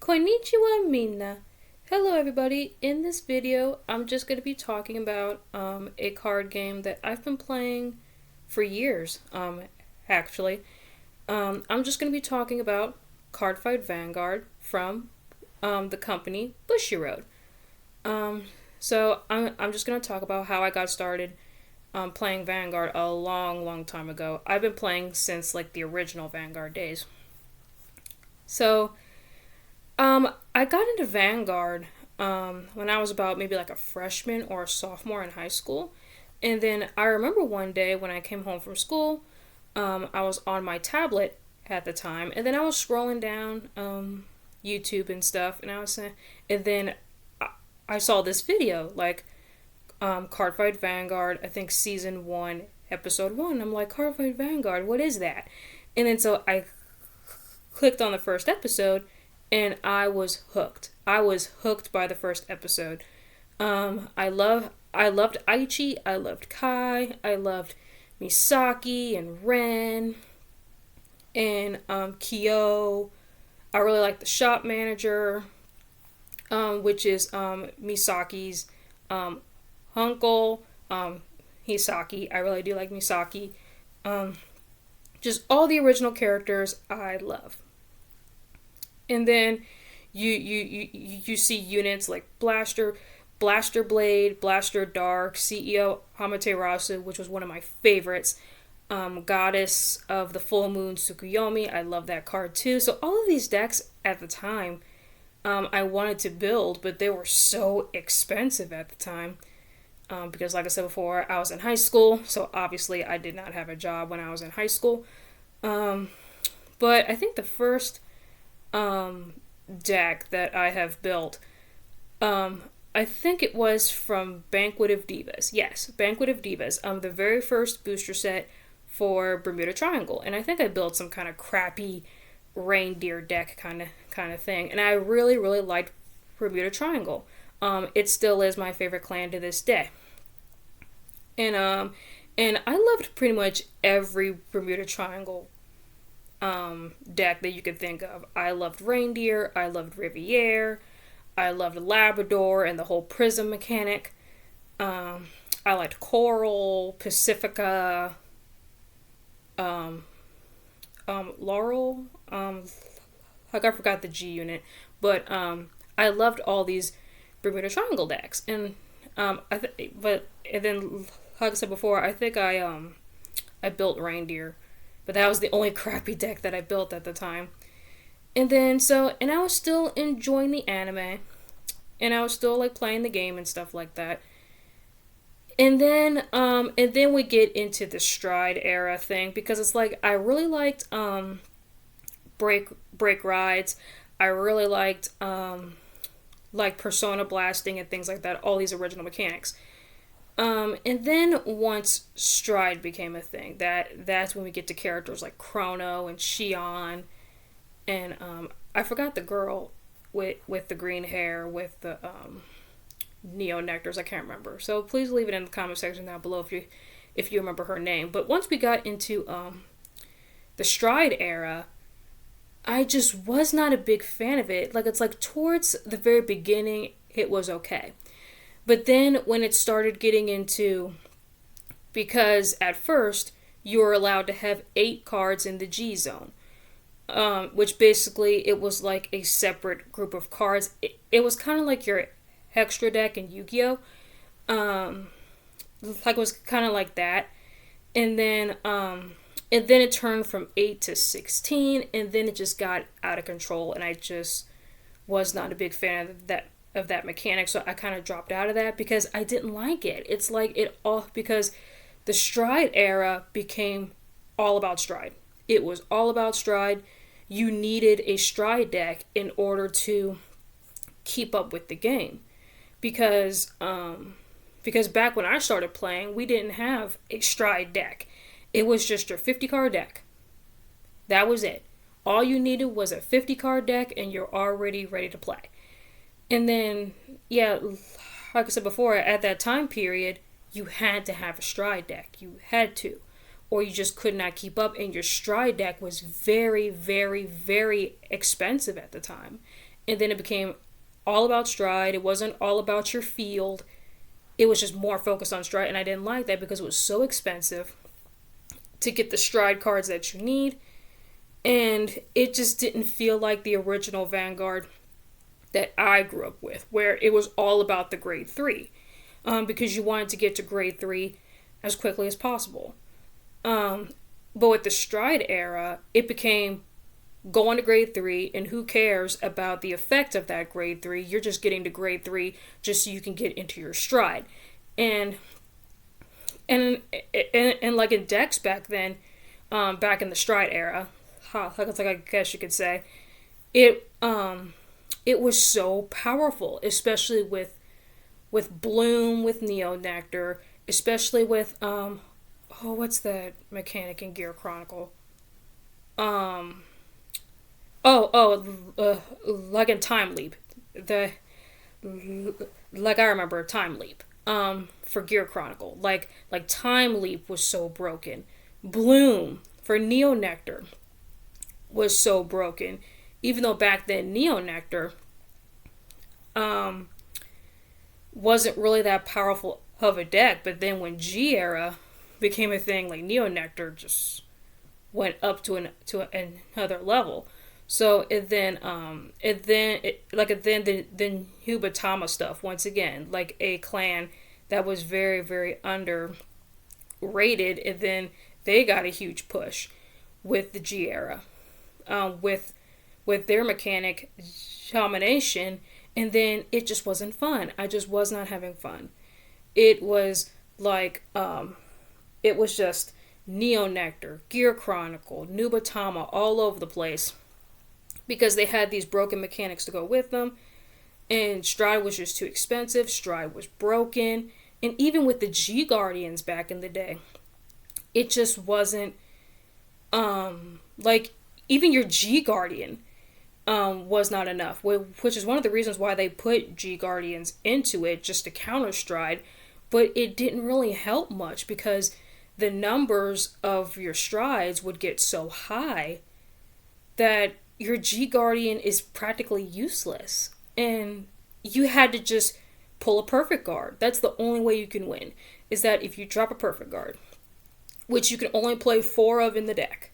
Konnichiwa minna. Hello everybody. In this video, I'm just going to be talking about a card game that I've been playing for years, actually. I'm just going to be talking about Cardfight Vanguard from the company Bushiroad. So I'm just going to talk about how I got started playing Vanguard a long time ago. I've been playing since like the original Vanguard days. So I got into Vanguard when I was about maybe like a freshman or a sophomore in high school. And then I remember one day when I came home from school, I was on my tablet at the time, and then I was scrolling down YouTube and stuff, and I was saying, and then I saw this video, like Cardfight Vanguard, I think season 1, episode 1. I'm like, Cardfight Vanguard, what is that? And then so I clicked on the first episode, and I was hooked. I was hooked by the first episode. I loved Aichi, I loved Kai, I loved Misaki and Ren, and Kyo. I really liked the shop manager, which is Misaki's uncle, Hisaki. I really do like Misaki. Just all the original characters I love. And then you see units like Blaster Blade, Blaster Dark, CEO Amaterasu, which was one of my favorites. Goddess of the Full Moon Tsukuyomi, I love that card too. So all of these decks at the time I wanted to build, but they were so expensive at the time. Because like I said before, I was in high school, so obviously I did not have a job when I was in high school. But I think the first deck that I have built, I think it was from Banquet of Divas. Yes, Banquet of Divas. The very first booster set for Bermuda Triangle, and I think I built some kind of crappy reindeer deck kind of thing, and I really liked Bermuda Triangle. It still is my favorite clan to this day, and I loved pretty much every Bermuda Triangle deck that you could think of. I loved Reindeer, I loved Riviere, I loved Labrador and the whole Prism mechanic. I liked Coral, Pacifica, Laurel. Like I forgot the G unit, but I loved all these Bermuda Triangle decks, and then like I said before, I think I built Reindeer. But that was the only crappy deck that I built at the time. And I was still enjoying the anime. And I was still like playing the game and stuff like that. And then we get into the Stride era thing, because it's like I really liked break rides. I really liked like persona blasting and things like that, all these original mechanics. And then once Stride became a thing, that's when we get to characters like Chrono and Shion, and I forgot the girl with the green hair with the Neo Nectars. I can't remember. So please leave it in the comment section down below if you remember her name. But once we got into the Stride era, I just was not a big fan of it. Like, it's like towards the very beginning, it was okay. But then when it started getting into, because at first you were allowed to have 8 cards in the G zone, which basically it was like a separate group of cards. It was kind of like your extra deck in Yu-Gi-Oh! Like it was kind of like that. And then it turned from 8 to 16, and then it just got out of control, and I just was not a big fan of that mechanic, so I kind of dropped out of that because I didn't like it. It's like because the Stride era became all about Stride. It was all about Stride. You needed a Stride deck in order to keep up with the game, because back when I started playing, we didn't have a Stride deck. It was just your 50 card deck. That was it. All you needed was a 50 card deck, and you're already ready to play. And then, yeah, like I said before, at that time period, you had to have a Stride deck. You had to. Or you just could not keep up, and your Stride deck was very, very, very expensive at the time. and then it became all about stride. It wasn't all about your field. It was just more focused on stride, and I didn't like that because it was so expensive to get the stride cards that you need, and it just didn't feel like the original Vanguard that I grew up with, where it was all about the grade 3, because you wanted to get to grade 3 as quickly as possible. But with the stride era, it became going to grade 3, and who cares about the effect of that grade 3? You're just getting to grade 3 just so you can get into your stride. And like in decks back then, back in the stride era, like I guess you could say, it was so powerful, especially with Bloom, with Neo Nectar, especially with what's that mechanic in Gear Chronicle? Like in Time Leap, like I remember Time Leap. For Gear Chronicle, like Time Leap was so broken. Bloom for Neo Nectar was so broken, even though back then Neo Nectar wasn't really that powerful of a deck. But then when G era became a thing, like Neo Nectar just went up to another level. So then Hubatama stuff once again, like a clan that was very, very underrated, and then they got a huge push with the G era, with their mechanic domination, and then it just wasn't fun. I just was not having fun. It was like it was just Neo Nectar, Gear Chronicle, Nubatama all over the place, because they had these broken mechanics to go with them, and Stride was just too expensive. Stride was broken, and even with the G Guardians back in the day, it just wasn't like even your G Guardian was not enough, which is one of the reasons why they put G Guardians into it, just to counter Stride, but it didn't really help much because the numbers of your strides would get so high that your G Guardian is practically useless. And you had to just pull a perfect guard. That's the only way you can win, is that if you drop a perfect guard, which you can only play 4 of in the deck.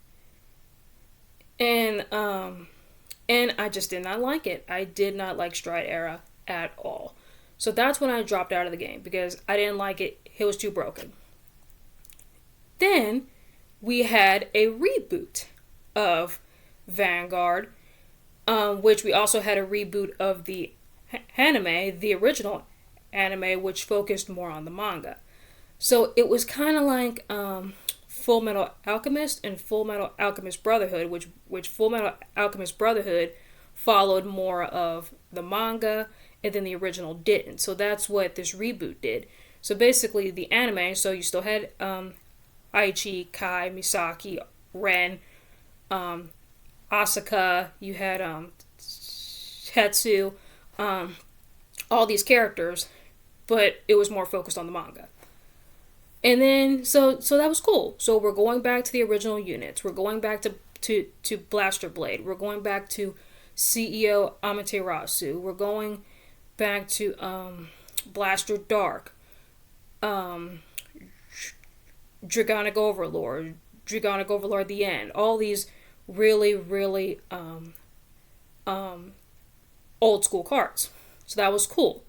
And I just did not like it. I did not like Stride era at all. So that's when I dropped out of the game, because I didn't like it. It was too broken. Then we had a reboot of Vanguard, which we also had a reboot of the anime, the original anime, which focused more on the manga. So it was kind of like Full Metal Alchemist and Full Metal Alchemist Brotherhood, which Full Metal Alchemist Brotherhood followed more of the manga, and then the original didn't. So that's what this reboot did. So basically the anime, so you still had Aichi, Kai, Misaki, Ren, Asaka, you had Tetsu, all these characters, but it was more focused on the manga. And then so that was cool. So we're going back to the original units. We're going back to Blaster Blade. We're going back to CEO Amaterasu. We're going back to Blaster Dark, Dragonic Overlord the End. All these really, really old school cards. So that was cool.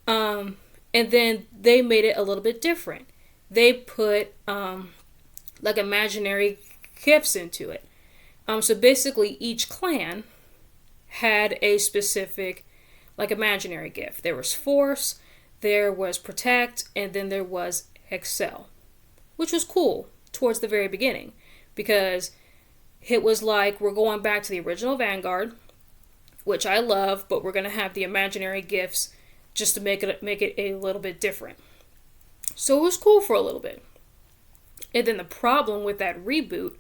And then they made it a little bit different. They put like imaginary gifts into it. So basically each clan had a specific like imaginary gift. There was Force, there was Protect, and then there was Excel, which was cool towards the very beginning, because it was like we're going back to the original Vanguard, which I love, but we're going to have the imaginary gifts just to make it a little bit different. So it was cool for a little bit. And then the problem with that reboot,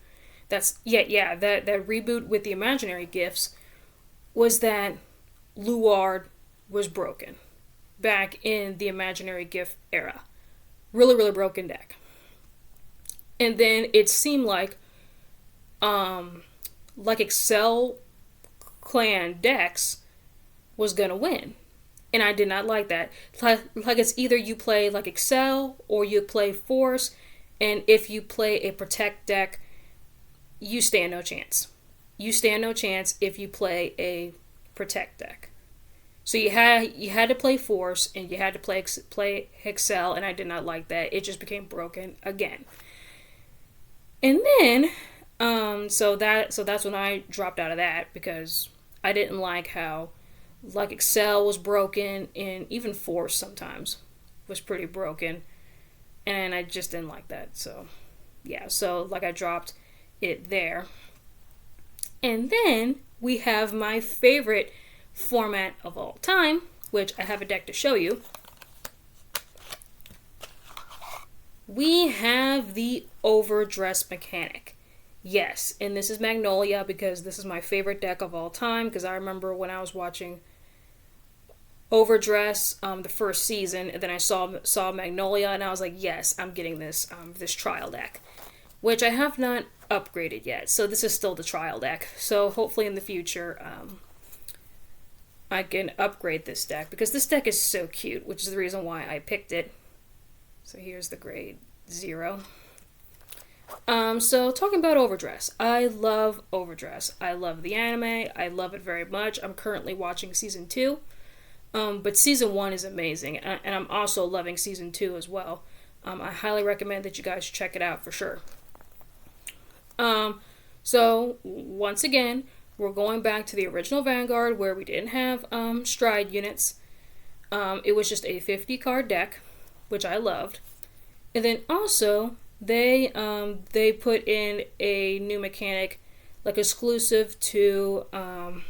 that reboot with the imaginary gifts, was that Luard was broken back in the imaginary gift era. Really, really broken deck. And then it seemed like Excel clan decks was gonna win. And I did not like that. Like it's either you play like Excel or you play Force, and if you play a Protect deck, you stand no chance. You stand no chance if you play a Protect deck. So you had to play Force and you had to play Excel, and I did not like that. It just became broken again. And then so that's when I dropped out of that, because I didn't like how like Excel was broken, and even Force sometimes was pretty broken, and I just didn't like that. So yeah, so like I dropped it there. And then we have my favorite format of all time, which I have a deck to show you. We have the Overdress mechanic. Yes, and this is Magnolia, because this is my favorite deck of all time, because I remember when I was watching Overdress the first season, and then I saw Magnolia, and I was like, yes, I'm getting this trial deck, which I have not upgraded yet. So this is still the trial deck. So hopefully in the future I can upgrade this deck, because this deck is so cute, which is the reason why I picked it. So here's the grade 0. So talking about Overdress, I love Overdress. I love the anime. I love it very much. I'm currently watching season 2. But season 1 is amazing, and I'm also loving season 2 as well. I highly recommend that you guys check it out for sure. So once again, we're going back to the original Vanguard, where we didn't have stride units. It was just a 50 card deck, which I loved. And then also they put in a new mechanic, like exclusive to the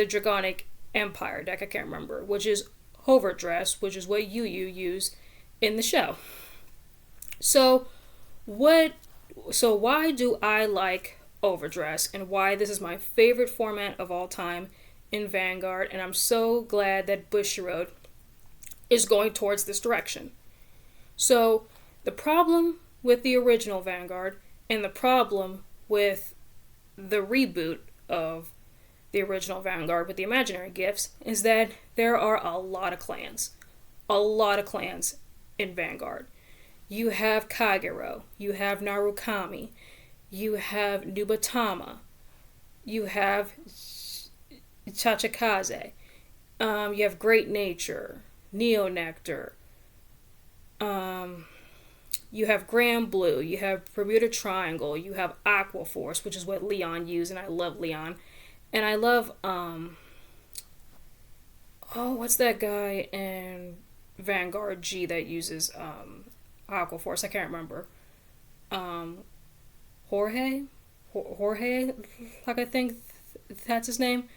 Dragonic Empire deck, I can't remember, which is Overdress, which is what you use in the show. So why do I like Overdress, and why this is my favorite format of all time in Vanguard, and I'm so glad that Bushiroad is going towards this direction. So the problem with the original Vanguard and the problem with the reboot of the original Vanguard with the imaginary gifts is that there are a lot of clans. A lot of clans in Vanguard. You have Kagero, you have Narukami, you have Nubatama, you have Chachikaze, you have Great Nature, Neo Nectar, you have Grand Blue, you have Bermuda Triangle, you have Aqua Force, which is what Leon used, and I love Leon. And I love, what's that guy in Vanguard G that uses Aqua Force? I can't remember. Jorge, like I think that's his name.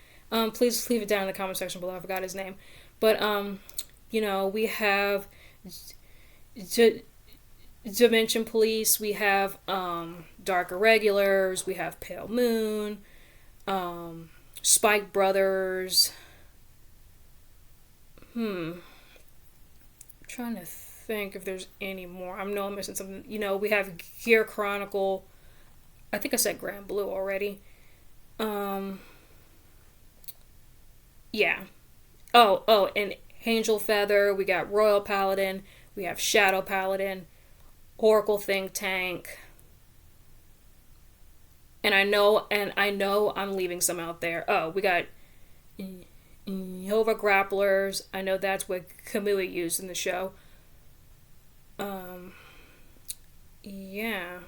Please leave it down in the comment section below. I forgot his name. But, we have Dimension Police, we have Dark Irregulars, we have Pale Moon, Spike Brothers. I'm trying to think if there's any more. I know I'm missing something. We have Gear Chronicle. I think I said Grand Blue already. Yeah. Oh, and Angel Feather. We got Royal Paladin. We have Shadow Paladin. Oracle Think Tank. And I know I'm leaving some out there. Oh, we got Nova Grapplers. I know that's what Kamui used in the show. Yeah,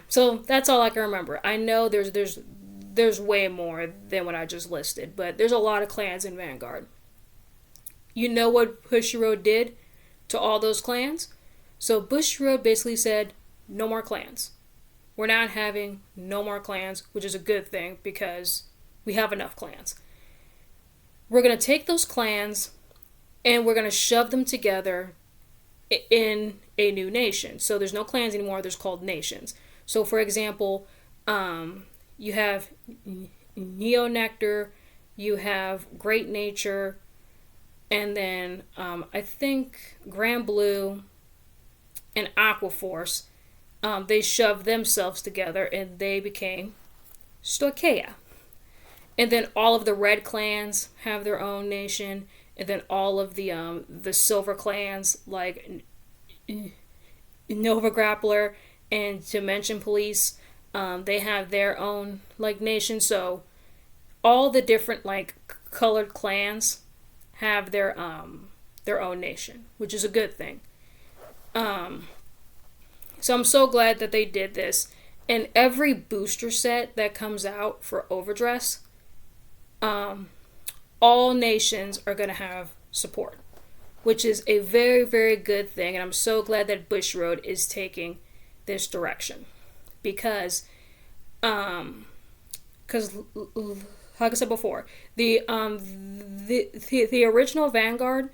so that's all I can remember. I know there's way more than what I just listed, but there's a lot of clans in Vanguard. You know what Bushiroad did to all those clans? So Bushiroad basically said, no more clans. We're not having no more clans, which is a good thing because we have enough clans. We're going to take those clans and we're going to shove them together in a new nation. So there's no clans anymore, there's called nations. So for example, you have Neo Nectar, you have Great Nature, and then I think Grand Blue and Aqua Force, they shoved themselves together and they became Stoicheia. And then all of the red clans have their own nation, and then all of the silver clans like Nova Grappler and Dimension Police, they have their own like nation. So all the different like colored clans have their own nation, which is a good thing. So I'm so glad that they did this. And every booster set that comes out for Overdress, all nations are going to have support, which is a very, very good thing. And I'm so glad that Bushiroad is taking this direction because, like I said before, the original Vanguard,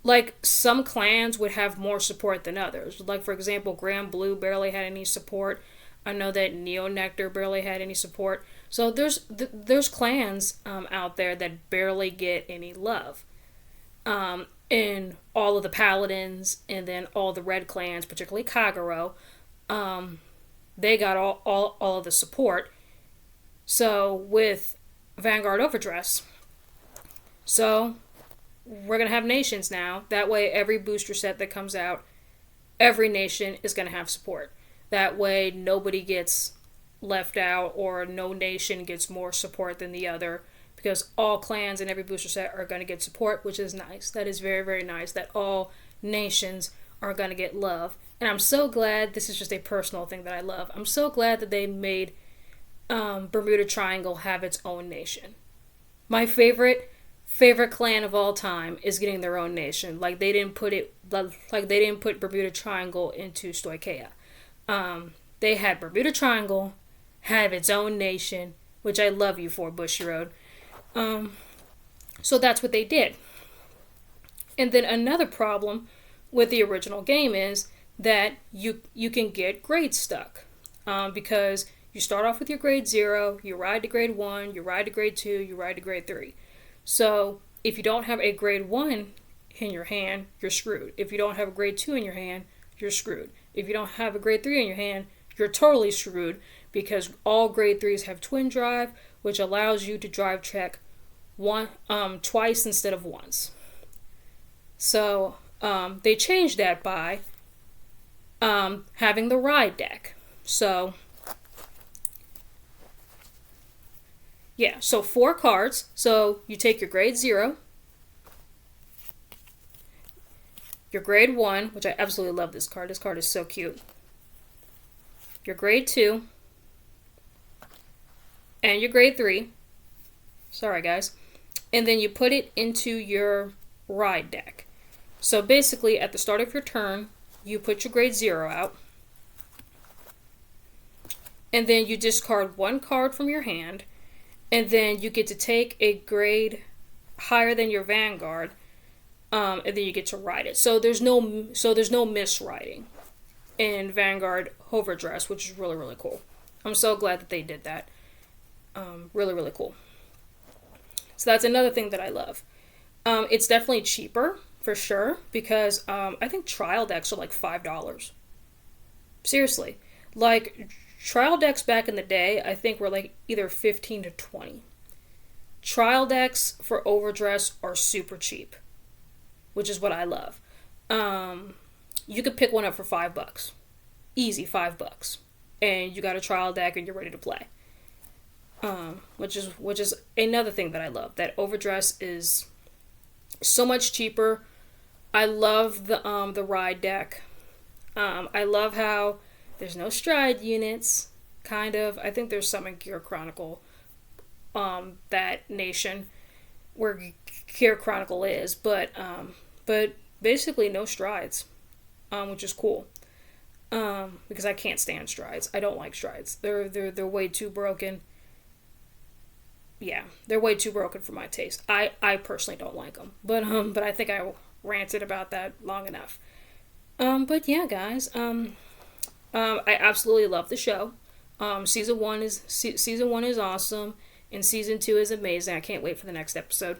like some clans would have more support than others. Like for example, Grand Blue barely had any support. I know that Neo Nectar barely had any support. So there's clans out there that barely get any love. And all of the Paladins and then all the red clans, particularly Kagero, they got all of the support. So with Vanguard Overdress, so we're going to have nations now. That way every booster set that comes out, every nation is going to have support. That way nobody gets left out or no nation gets more support than the other because all clans in every booster set are going to get support, which is nice. That is very, very nice that all nations are going to get love. And I'm so glad, this is just a personal thing that I love, I'm so glad that they made Bermuda Triangle have its own nation. My favorite clan of all time is getting their own nation. Like they didn't put Bermuda Triangle into Stoicheia. They had Bermuda Triangle have its own nation, which I love you for, Bushiroad. So that's what they did. And then another problem with the original game is that you can get grades stuck. Because you start off with your grade 0, you ride to grade 1, you ride to grade 2, you ride to grade 3. So if you don't have a grade 1 in your hand, you're screwed. If you don't have a grade 2 in your hand, you're screwed. If you don't have a grade 3 in your hand, you're totally screwed because all grade 3s have twin drive, which allows you to drive check twice instead of once. So they changed that by having the ride deck. So yeah, so 4 cards. So you take your grade 0, your grade 1, which I absolutely love this card. This card is so cute. Your grade 2, and your grade 3. Sorry, guys. And then you put it into your ride deck. So basically, at the start of your turn, you put your grade 0 out. And then you discard 1 card from your hand. And then you get to take a grade higher than your Vanguard. And then you get to ride it. So there's no misriding in Vanguard Overdress, which is really, really cool. I'm so glad that they did that. Really, really cool. So that's another thing that I love. It's definitely cheaper, for sure, because I think trial decks are like $5. Seriously. Like, trial decks back in the day, I think were like either 15 to 20. Trial decks for Overdress are super cheap, which is what I love. You could pick one up for $5. Easy, $5. And you got a trial deck and you're ready to play. Which is another thing that I love. That Overdress is so much cheaper. I love the ride deck. I love how there's no stride units. Kind of. I think there's some in Gear Chronicle. That nation where Gear Chronicle is, but basically no strides, which is cool. Because I can't stand strides. I don't like strides. They're way too broken. Yeah, they're way too broken for my taste. I personally don't like them. But I think I ranted about that long enough. But yeah, guys. I absolutely love the show. Season one is awesome, and season 2 is amazing. I can't wait for the next episode.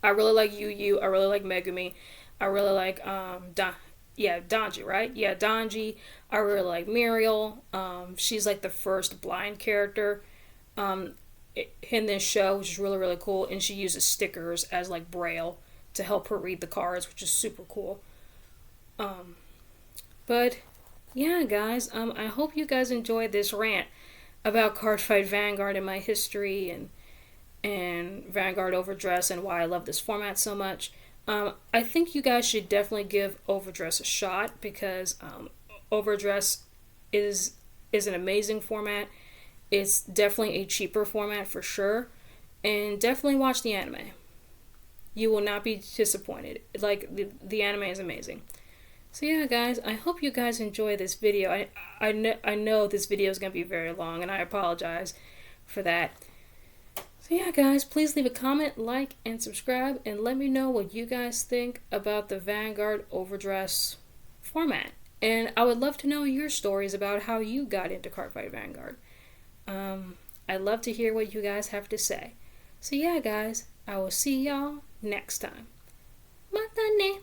I really like Yu. I really like Megumi. I really like Donji, right? Yeah, Donji. I really like Muriel. She's like the first blind character. in this show, which is really, really cool. And she uses stickers as like braille to help her read the cards, which is super cool. But yeah, guys, I hope you guys enjoyed this rant about Cardfight Vanguard and my history and Vanguard Overdress and why I love this format so much. I think you guys should definitely give Overdress a shot because Overdress is an amazing format. It's definitely a cheaper format for sure, and definitely watch the anime. You will not be disappointed. Like the anime is amazing. So yeah, guys, I hope you guys enjoy this video. I know this video is gonna be very long, and I apologize for that. So yeah, guys, please leave a comment, like, and subscribe, and let me know what you guys think about the Vanguard Overdress format. And I would love to know your stories about how you got into Cardfight Vanguard. I'd love to hear what you guys have to say. So yeah, guys, I will see y'all next time. Matane!